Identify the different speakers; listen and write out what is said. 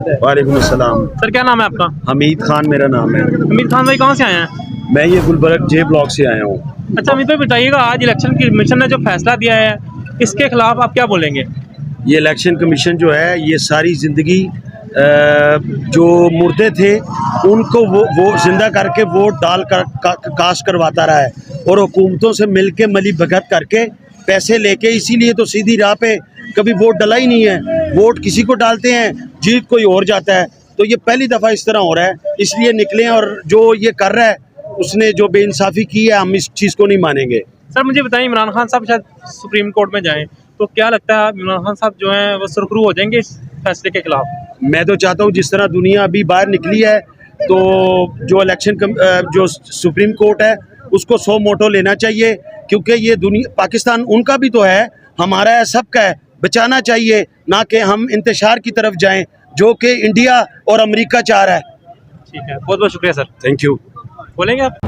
Speaker 1: वालेकुम अस्सलाम।
Speaker 2: सर क्या नाम है आपका?
Speaker 1: हमीद खान मेरा नाम है।
Speaker 2: अमीर खान भाई कहाँ से आए हैं?
Speaker 1: मैं ये गुलबर्ग जे ब्लॉक से आया हूँ।
Speaker 2: अच्छा अमित भाई बताइएगा, आज इलेक्शन कमीशन ने जो फैसला दिया है इसके खिलाफ आप क्या बोलेंगे?
Speaker 1: ये इलेक्शन कमीशन जो है ये सारी ज़िंदगी जो मुर्दे थे उनको वो जिंदा करके वोट डाल कर कास्ट करवाता रहा है और हुकूमतों से मिल के मली भगत करके पैसे लेके, इसीलिए तो सीधी राह पे कभी वोट डला ही नहीं है। वोट किसी को डालते हैं, जीत कोई और जाता है। तो ये पहली दफ़ा इस तरह हो रहा है, इसलिए निकले और जो ये कर रहा है उसने जो बेइंसाफ़ी की है हम इस चीज़ को नहीं मानेंगे।
Speaker 2: सर मुझे बताइए, इमरान खान साहब शायद सुप्रीम कोर्ट में जाएं तो क्या लगता है इमरान खान साहब जो हैं वो सुरखरू हो जाएंगे इस फैसले के खिलाफ?
Speaker 1: मैं तो चाहता हूँ जिस तरह दुनिया अभी बाहर निकली है तो जो जो सुप्रीम कोर्ट है उसको 100 मोटो लेना चाहिए, क्योंकि ये दुनिया पाकिस्तान उनका भी तो है, हमारा है, सबका है। बचाना चाहिए, ना कि हम इंतशार की तरफ जाएं जो कि इंडिया और अमेरिका चाह रहा है।
Speaker 2: ठीक है, बहुत बहुत शुक्रिया सर।
Speaker 1: Thank you.
Speaker 2: बोलेंगे आप?